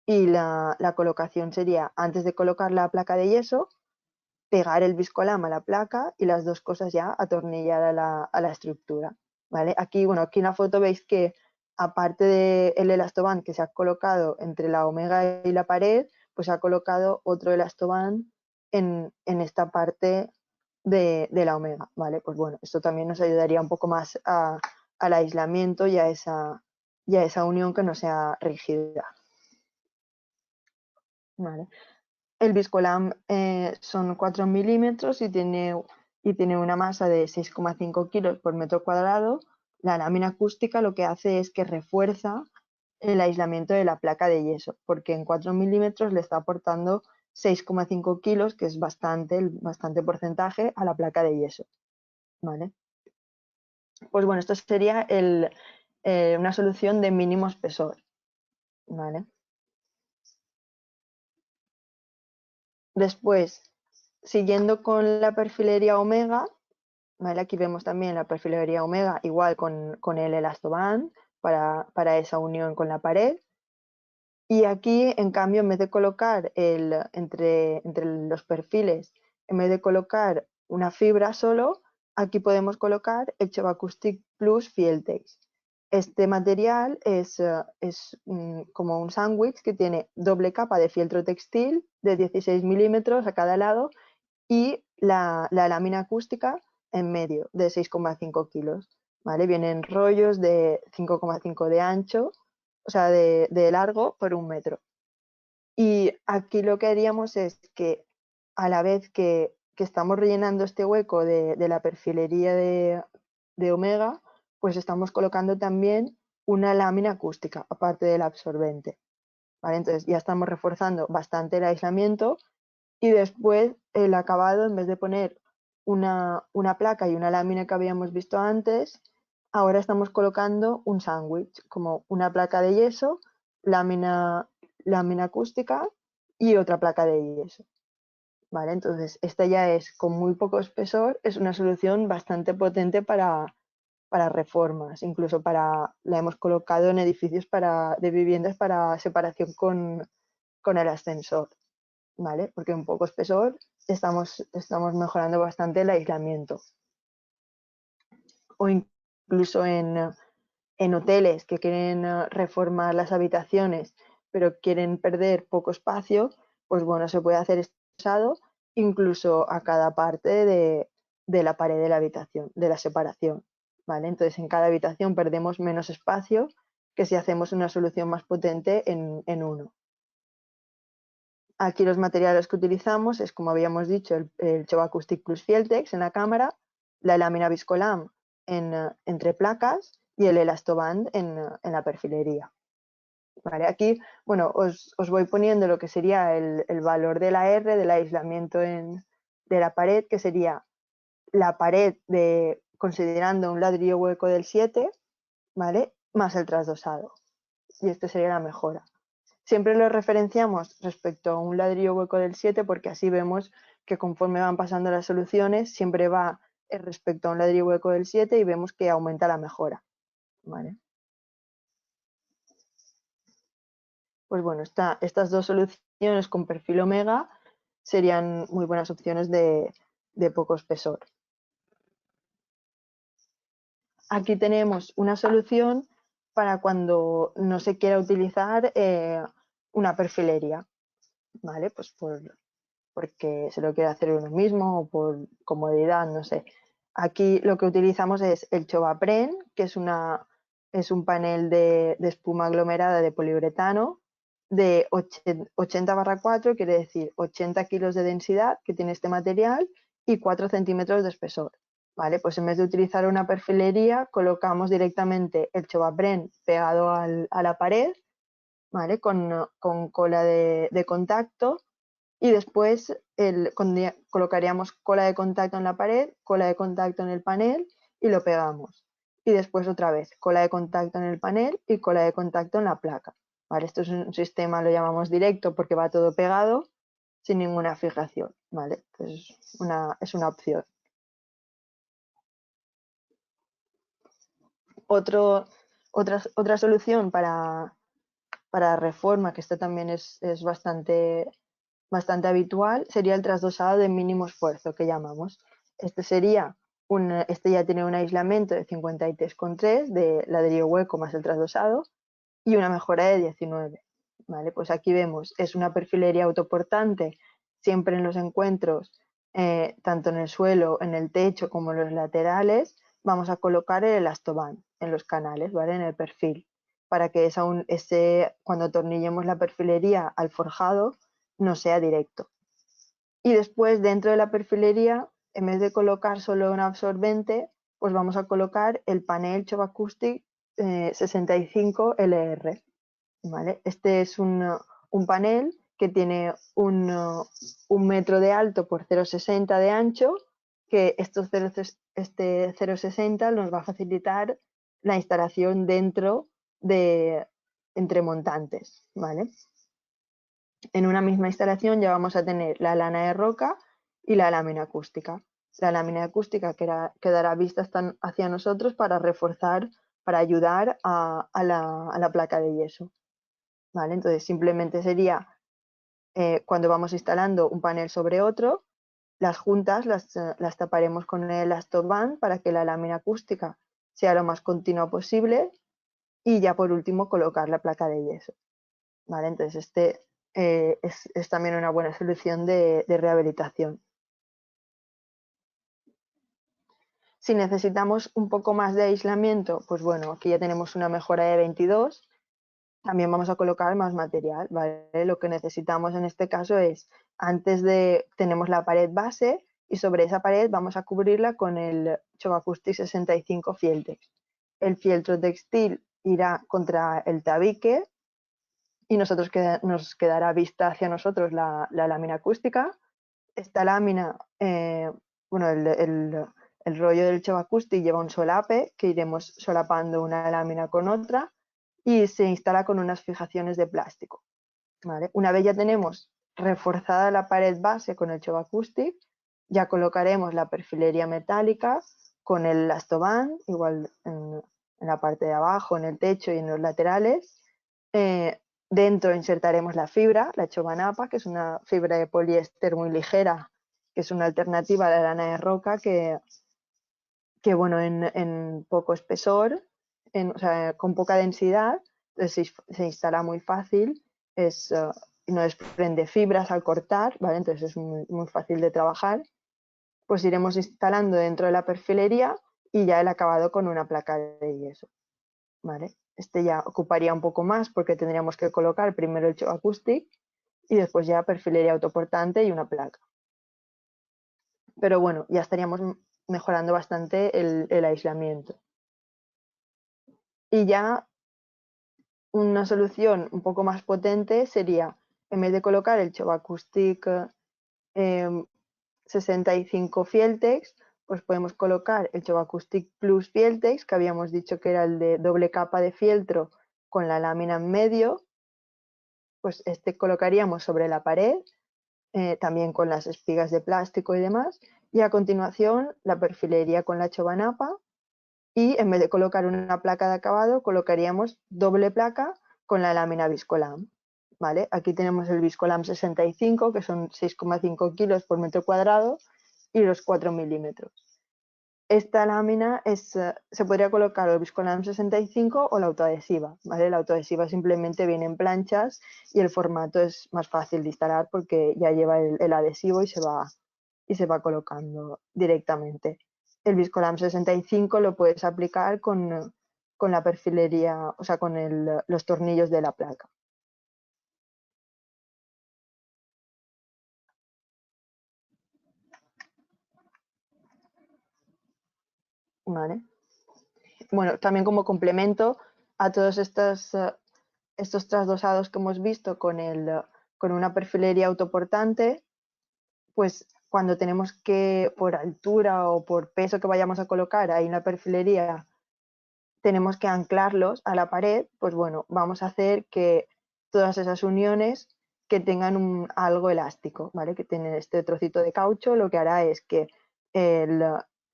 Y la colocación sería, antes de colocar la placa de yeso, pegar el Viscolam a la placa y las dos cosas ya atornillar a la estructura, ¿vale? Aquí, bueno, aquí en la foto veis que aparte del elastoband que se ha colocado entre la omega y la pared, pues se ha colocado otro elastoband en esta parte de la omega, ¿vale? Pues bueno, esto también nos ayudaría un poco más al aislamiento y a esa unión que no sea rígida, ¿vale? El Viscolam son 4 milímetros y tiene una masa de 6,5 kilos por metro cuadrado. La lámina acústica lo que hace es que refuerza el aislamiento de la placa de yeso, porque en 4 milímetros le está aportando 6,5 kilos, que es bastante porcentaje, a la placa de yeso, ¿vale? Pues bueno, esto sería una solución de mínimo espesor, ¿vale? Después, siguiendo con la perfilería omega, ¿vale? Aquí vemos también la perfilería omega, igual con el elastoband para esa unión con la pared. Y aquí, en cambio, en vez de colocar entre los perfiles, en vez de colocar una fibra solo, aquí podemos colocar el Chovacoustic Plus Fieltex. Este material es como un sándwich que tiene doble capa de fieltro textil de 16 milímetros a cada lado y la lámina acústica en medio de 6,5 kilos. ¿Vale? Vienen rollos de 5,5 de ancho, o sea, de largo por 1 metro. Y aquí lo que haríamos es que a la vez que estamos rellenando este hueco de la perfilería de omega, pues estamos colocando también una lámina acústica, aparte del absorbente. ¿Vale? Entonces ya estamos reforzando bastante el aislamiento y después el acabado, en vez de poner una placa y una lámina que habíamos visto antes, ahora estamos colocando un sándwich, como una placa de yeso, lámina acústica y otra placa de yeso. ¿Vale? Entonces, esta ya es con muy poco espesor, es una solución bastante potente para reformas, incluso la hemos colocado en edificios de viviendas para separación con el ascensor, ¿vale? Porque un poco espesor estamos mejorando bastante el aislamiento. O incluso en hoteles que quieren reformar las habitaciones, pero quieren perder poco espacio, pues bueno, se puede hacer estresado incluso a cada parte de la pared de la habitación, de la separación, ¿vale? Entonces en cada habitación perdemos menos espacio que si hacemos una solución más potente en uno. Aquí los materiales que utilizamos es, como habíamos dicho, el Show Acoustic Plus Fieltex en la cámara, la lámina Viscolam entre placas y el Elastoband en la perfilería. ¿Vale? Aquí, bueno, os voy poniendo lo que sería el valor de la R, del aislamiento de la pared, que sería la pared considerando un ladrillo hueco del 7, ¿vale? Más el trasdosado. Y este sería la mejora. Siempre lo referenciamos respecto a un ladrillo hueco del 7 porque así vemos que conforme van pasando las soluciones siempre va respecto a un ladrillo hueco del 7 y vemos que aumenta la mejora. ¿Vale? Pues bueno, estas dos soluciones con perfil omega serían muy buenas opciones de poco espesor. Aquí tenemos una solución para cuando no se quiera utilizar una perfilería, ¿vale? Pues porque se lo quiere hacer uno mismo o por comodidad, no sé. Aquí lo que utilizamos es el Chobapren, que es un panel de espuma aglomerada de poliuretano de 80/4, quiere decir 80 kilos de densidad que tiene este material y 4 centímetros de espesor. ¿Vale? Pues en vez de utilizar una perfilería, colocamos directamente el Chobapren pegado a la pared, ¿vale? Con cola de contacto y después colocaríamos cola de contacto en la pared, cola de contacto en el panel y lo pegamos. Y después otra vez cola de contacto en el panel y cola de contacto en la placa. ¿Vale? Esto es un sistema, lo llamamos directo porque va todo pegado sin ninguna fijación. ¿Vale? Pues es una opción. Otra solución para reforma, que esta también es bastante habitual, sería el trasdosado de mínimo esfuerzo, que llamamos. Este ya tiene un aislamiento de 53,3 de ladrillo hueco más el trasdosado y una mejora de 19. ¿Vale? Pues aquí vemos, es una perfilería autoportante, siempre en los encuentros, tanto en el suelo, en el techo como en los laterales, vamos a colocar el elastoband en los canales, ¿vale? En el perfil, para que cuando atornillemos la perfilería al forjado no sea directo. Y después dentro de la perfilería, en vez de colocar solo un absorbente, pues vamos a colocar el panel Show Acoustic 65 LR. ¿Vale? Este es un panel que tiene un metro de alto por 0,60 de ancho, que este 0,60 nos va a facilitar la instalación dentro entre montantes. ¿Vale? En una misma instalación ya vamos a tener la lana de roca y la lámina acústica. La lámina acústica quedará vista hacia nosotros para reforzar, para ayudar a la placa de yeso. ¿Vale? Entonces simplemente sería cuando vamos instalando un panel sobre otro, las juntas las taparemos con el elastoband para que la lámina acústica sea lo más continua posible y ya por último colocar la placa de yeso. ¿Vale? Entonces es también una buena solución de rehabilitación. Si necesitamos un poco más de aislamiento, pues bueno, aquí ya tenemos una mejora de 22. También vamos a colocar más material, ¿vale? Lo que necesitamos en este caso es, tenemos la pared base y sobre esa pared vamos a cubrirla con el Show Acoustic 65 Fieltex. El fieltro textil irá contra el tabique y nos quedará vista hacia nosotros la lámina acústica. Esta lámina, bueno, el rollo del Choc Acoustic lleva un solape que iremos solapando una lámina con otra y se instala con unas fijaciones de plástico. ¿Vale? Una vez ya tenemos reforzada la pared base con el Choc Acoustic, ya colocaremos la perfilería metálica con el elastoband, igual en la parte de abajo, en el techo y en los laterales. Dentro insertaremos la fibra, la chobanapa, que es una fibra de poliéster muy ligera, que es una alternativa a la lana de roca que bueno, en poco espesor, o sea, con poca densidad, se instala muy fácil, no desprende fibras al cortar, ¿vale? Entonces es muy fácil de trabajar. Pues iremos instalando dentro de la perfilería y ya el acabado con una placa de yeso, ¿vale? Este ya ocuparía un poco más porque tendríamos que colocar primero el Choc Acoustic y después ya perfilería autoportante y una placa. Pero bueno, ya estaríamos mejorando bastante el aislamiento. Y ya una solución un poco más potente sería, en vez de colocar el Choc Acoustic 65 Fieltex, pues podemos colocar el Choc Acoustic Plus Fieltex, que habíamos dicho que era el de doble capa de fieltro con la lámina en medio. Pues este colocaríamos sobre la pared, también con las espigas de plástico y demás, y a continuación la perfilería con la chobanapa y en vez de colocar una placa de acabado colocaríamos doble placa con la lámina Viscolam. ¿Vale? Aquí tenemos el Viscolam 65, que son 6,5 kilos por metro cuadrado, y los 4 milímetros. Esta lámina se podría colocar el Viscolam 65 o la autoadhesiva, ¿vale? La autoadhesiva simplemente viene en planchas y el formato es más fácil de instalar porque ya lleva el adhesivo y se va colocando directamente. El Viscolam 65 lo puedes aplicar con la perfilería, o sea, con los tornillos de la placa. ¿Vale? Bueno, también como complemento a todos estos trasdosados que hemos visto con una perfilería autoportante, pues cuando tenemos que, por altura o por peso que vayamos a colocar ahí en la perfilería, tenemos que anclarlos a la pared, pues bueno, vamos a hacer que todas esas uniones que tengan algo elástico, ¿vale? Que tienen este trocito de caucho, lo que hará es que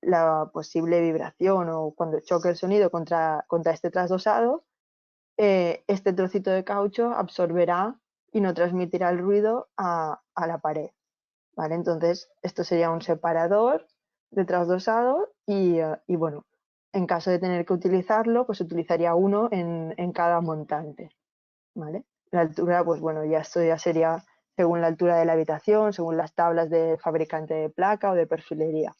la posible vibración o cuando choque el sonido contra este trasdosado, este trocito de caucho absorberá y no transmitirá el ruido a la pared, ¿vale? Entonces, esto sería un separador de trasdosado y bueno, en caso de tener que utilizarlo, pues utilizaría uno en cada montante, ¿vale? La altura, pues bueno, esto ya sería según la altura de la habitación, según las tablas de fabricante de placa o de perfilería.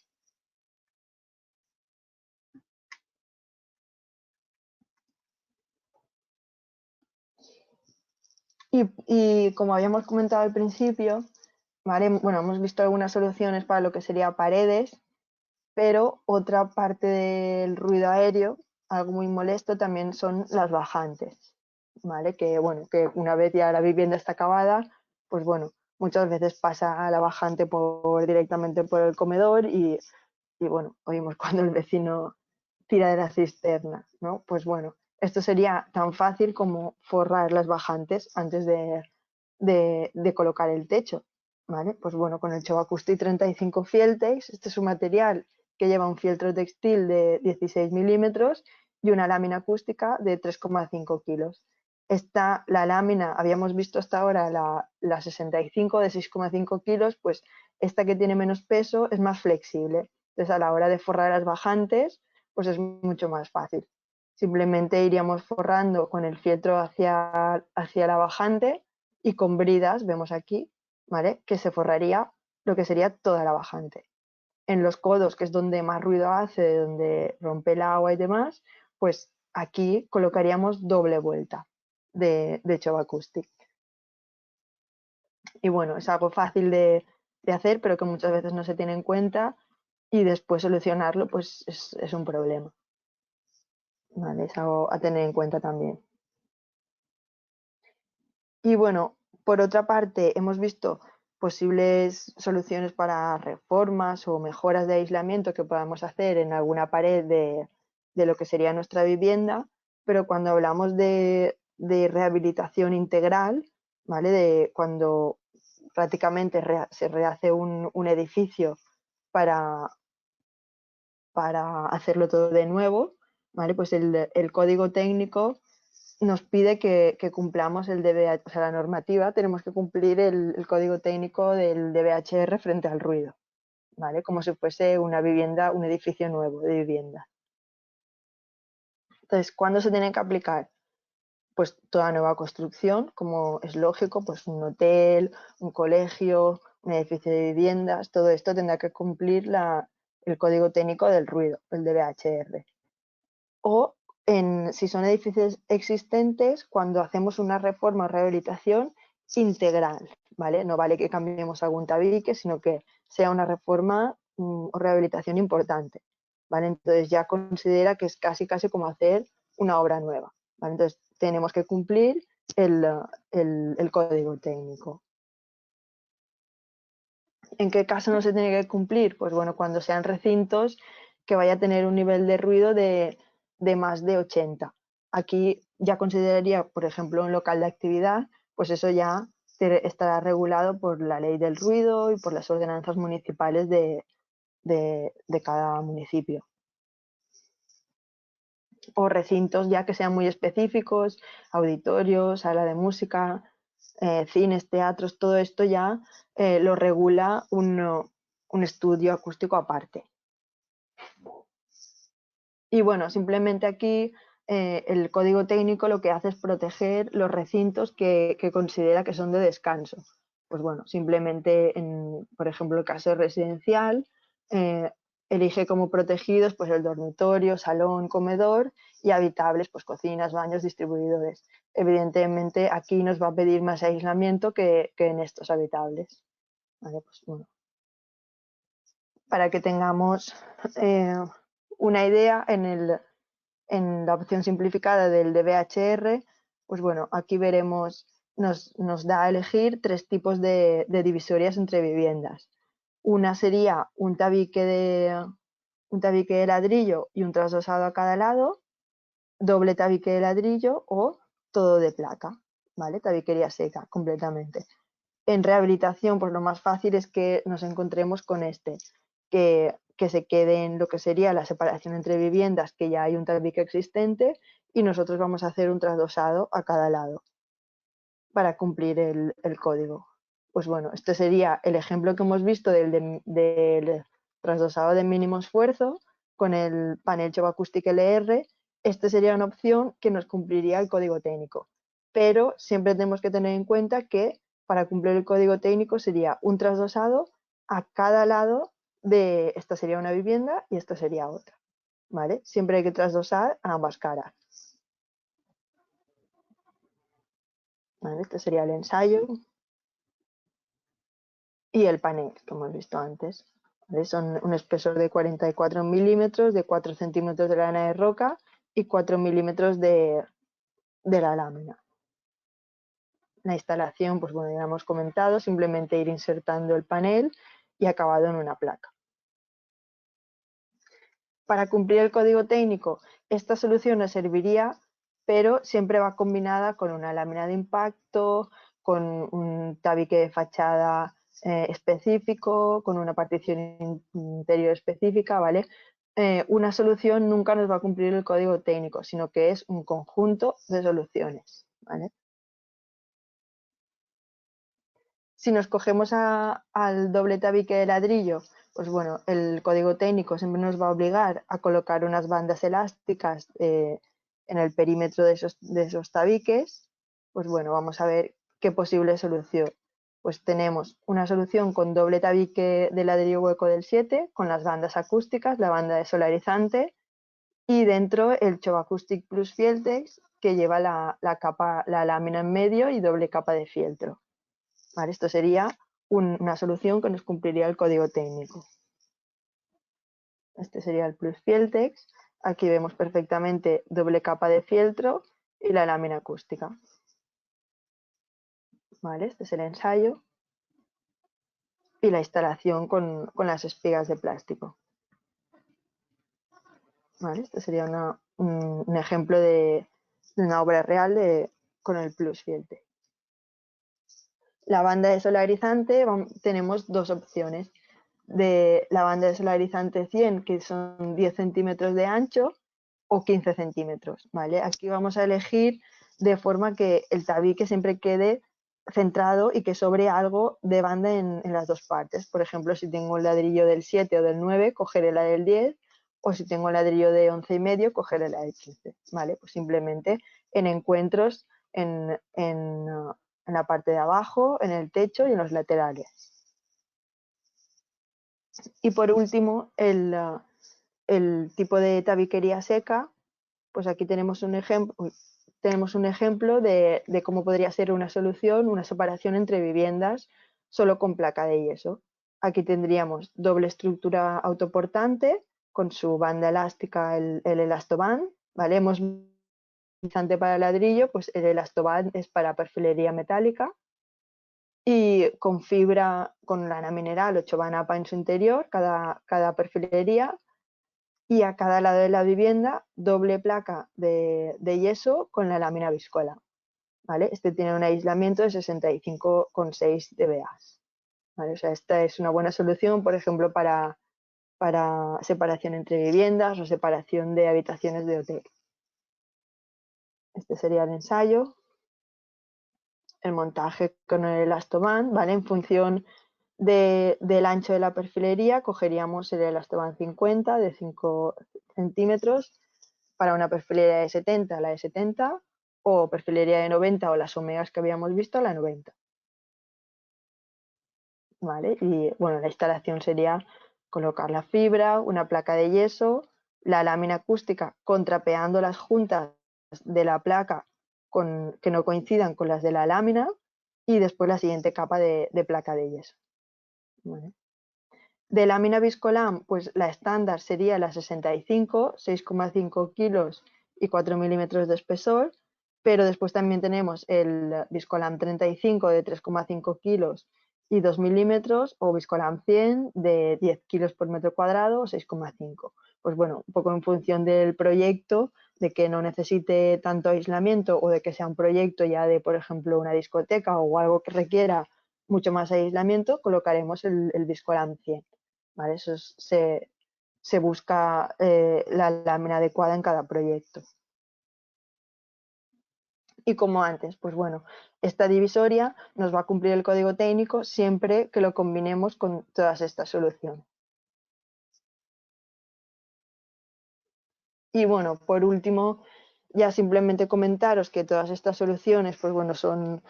Y como habíamos comentado al principio, ¿vale? Bueno, hemos visto algunas soluciones para lo que sería paredes, pero otra parte del ruido aéreo, algo muy molesto, también son las bajantes, ¿vale? Que bueno, que una vez ya la vivienda está acabada, pues bueno, muchas veces pasa a la bajante directamente por el comedor y bueno, oímos cuando el vecino tira de la cisterna, ¿no? Pues bueno, esto sería tan fácil como forrar las bajantes antes de colocar el techo, ¿vale? Pues bueno, con el Choc Acoustic 35 Fieltex, este es un material que lleva un fieltro textil de 16 milímetros y una lámina acústica de 3,5 kilos. La lámina, habíamos visto hasta ahora la 65 de 6,5 kilos, pues esta que tiene menos peso es más flexible. Entonces a la hora de forrar las bajantes, pues es mucho más fácil. Simplemente iríamos forrando con el fieltro hacia la bajante y con bridas, vemos aquí, ¿vale? Que se forraría lo que sería toda la bajante. En los codos, que es donde más ruido hace, donde rompe el agua y demás, pues aquí colocaríamos doble vuelta de Choc Acoustic. Y bueno, es algo fácil de hacer, pero que muchas veces no se tiene en cuenta y después solucionarlo pues es un problema. ¿vale? Es algo a tener en cuenta también. Y bueno, por otra parte, hemos visto posibles soluciones para reformas o mejoras de aislamiento que podamos hacer en alguna pared de lo que sería nuestra vivienda, pero cuando hablamos de rehabilitación integral, ¿vale? De cuando prácticamente se rehace un edificio para, para hacerlo todo de nuevo, ¿vale? Pues el código técnico nos pide que cumplamos el DBH, o sea, la normativa, tenemos que cumplir el código técnico del DBHR frente al ruido, ¿vale? Como si fuese una vivienda, un edificio nuevo de vivienda. Entonces, ¿cuándo se tiene que aplicar? Pues toda nueva construcción, como es lógico, pues un hotel, un colegio, un edificio de viviendas, todo esto tendrá que cumplir el código técnico del ruido, el DBHR. O si son edificios existentes, cuando hacemos una reforma o rehabilitación integral, ¿vale? No vale que cambiemos algún tabique, sino que sea una reforma o rehabilitación importante, ¿vale? Entonces ya considera que es casi como hacer una obra nueva, ¿vale? Entonces tenemos que cumplir el código técnico. ¿En qué caso no se tiene que cumplir? Pues bueno, cuando sean recintos que vaya a tener un nivel de ruido de más de 80. Aquí ya consideraría, por ejemplo, un local de actividad, pues eso ya estará regulado por la ley del ruido y por las ordenanzas municipales de cada municipio. O recintos ya que sean muy específicos, auditorios, sala de música, cines, teatros, todo esto ya lo regula un estudio acústico aparte. Y bueno, simplemente aquí el código técnico lo que hace es proteger los recintos que considera que son de descanso. Pues bueno, simplemente, por ejemplo, el caso residencial, eh, elige como protegidos pues el dormitorio, salón, comedor y habitables, pues cocinas, baños, distribuidores. Evidentemente aquí nos va a pedir más aislamiento que en estos habitables. Vale, pues bueno, para que tengamos una idea en la opción simplificada del DBHR, pues bueno, aquí veremos, nos da a elegir tres tipos de divisorias entre viviendas. Una sería un tabique de ladrillo y un trasdosado a cada lado, doble tabique de ladrillo o todo de placa, ¿vale? Tabiquería seca completamente. En rehabilitación, pues lo más fácil es que nos encontremos con que se quede en lo que sería la separación entre viviendas, que ya hay un tabique existente, y nosotros vamos a hacer un trasdosado a cada lado para cumplir el código. Pues bueno, este sería el ejemplo que hemos visto del trasdosado de mínimo esfuerzo con el panel Choc Acoustic LR. Este sería una opción que nos cumpliría el código técnico. Pero siempre tenemos que tener en cuenta que para cumplir el código técnico sería un trasdosado a cada lado esta sería una vivienda y esta sería otra. ¿Vale? Siempre hay que trasdosar a ambas caras. ¿Vale? Este sería el ensayo y el panel, como hemos visto antes. ¿Vale? Son un espesor de 44 milímetros, de 4 centímetros de lana de roca y 4 milímetros de la lámina. La instalación, pues bueno, ya hemos comentado, simplemente ir insertando el panel y acabado en una placa. Para cumplir el código técnico, esta solución nos serviría, pero siempre va combinada con una lámina de impacto, con un tabique de fachada específico, con una partición interior específica, ¿vale? Una solución nunca nos va a cumplir el código técnico, sino que es un conjunto de soluciones, ¿vale? Si nos cogemos al doble tabique de ladrillo, pues bueno, el código técnico siempre nos va a obligar a colocar unas bandas elásticas en el perímetro de esos tabiques. Pues bueno, vamos a ver qué posible solución. Pues tenemos una solución con doble tabique de ladrillo hueco del 7, con las bandas acústicas, la banda de solarizante y dentro el Choc Acoustic Plus Fieltex, que lleva la lámina en medio y doble capa de fieltro. ¿Vale? Esto sería una solución que nos cumpliría el código técnico. Este sería el Plus Fieltex. Aquí vemos perfectamente doble capa de fieltro y la lámina acústica. ¿Vale? Este es el ensayo y la instalación con las espigas de plástico. ¿Vale? Este sería un ejemplo de una obra real con el Plus Filter. La banda de solarizante tenemos dos opciones. De la banda de solarizante 100, que son 10 centímetros de ancho, o 15 centímetros. ¿Vale? Aquí vamos a elegir de forma que el tabique siempre quede centrado y que sobre algo de banda en las dos partes. Por ejemplo, si tengo un ladrillo del 7 o del 9, cogeré la del 10, o si tengo un ladrillo de 11 y medio, cogeré la del 15. ¿Vale? Pues simplemente en encuentros en la parte de abajo, en el techo y en los laterales. Y por último, el tipo de tabiquería seca, pues aquí tenemos un ejemplo de cómo podría ser una solución, una separación entre viviendas solo con placa de yeso. Aquí tendríamos doble estructura autoportante con su banda elástica, el elastoband, ¿vale? Hemos para ladrillo, pues el elastoband es para perfilería metálica y con fibra, con lana mineral o chobanapa en su interior, cada perfilería, y a cada lado de la vivienda doble placa de yeso con la lámina viscola. ¿Vale? Este tiene un aislamiento de 65,6 dBA. ¿Vale? O sea, esta es una buena solución, por ejemplo, para separación entre viviendas o separación de habitaciones de hotel. Este sería el ensayo. El montaje con el elastoband, ¿vale? En función del ancho de la perfilería, cogeríamos el elastoband 50 de 5 centímetros. Para una perfilería de 70, la de 70, o perfilería de 90 o las omegas que habíamos visto, la 90. ¿Vale? Y bueno, la instalación sería colocar la fibra, una placa de yeso, la lámina acústica contrapeando las juntas de la placa que no coincidan con las de la lámina y después la siguiente capa de placa de yeso. ¿Vale? De lámina viscolam, pues la estándar sería la 65, 6,5 kilos y 4 milímetros de espesor, pero después también tenemos el viscolam 35 de 3,5 kilos y 2 milímetros, o viscolam 100 de 10 kilos por metro cuadrado o 6,5. Pues bueno, un poco en función del proyecto, de que no necesite tanto aislamiento o de que sea un proyecto ya de, por ejemplo, una discoteca o algo que requiera mucho más aislamiento, colocaremos el viscolam 100. ¿Vale? Eso se busca la lámina adecuada en cada proyecto. Y como antes, pues bueno, esta divisoria nos va a cumplir el código técnico siempre que lo combinemos con todas estas soluciones. Y bueno, por último, ya simplemente comentaros que todas estas soluciones, pues bueno, son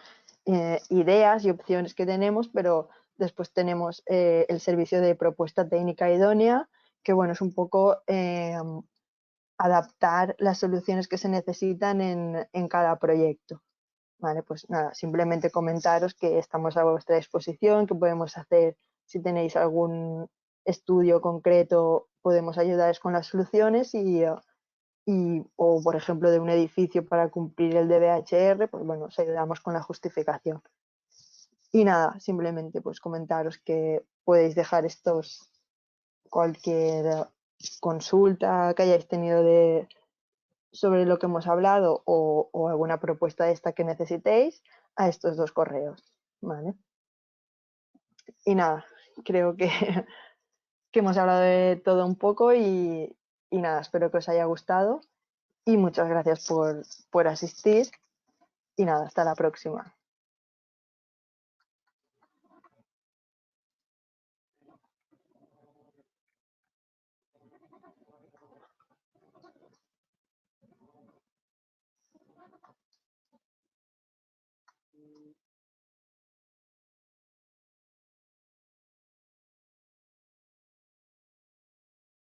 ideas y opciones que tenemos, pero después tenemos el servicio de propuesta técnica idónea, que bueno, es un poco adaptar las soluciones que se necesitan en cada proyecto. Vale, pues nada, simplemente comentaros que estamos a vuestra disposición, que podemos hacer, si tenéis algún estudio concreto, podemos ayudaros con las soluciones o por ejemplo de un edificio para cumplir el DBHR, pues bueno, os ayudamos con la justificación. Y nada, simplemente pues comentaros que podéis dejar cualquier consulta que hayáis tenido sobre lo que hemos hablado o alguna propuesta esta que necesitéis a estos dos correos. ¿Vale? Y nada, creo que, que hemos hablado de todo un poco y nada, espero que os haya gustado y muchas gracias por asistir y nada, hasta la próxima.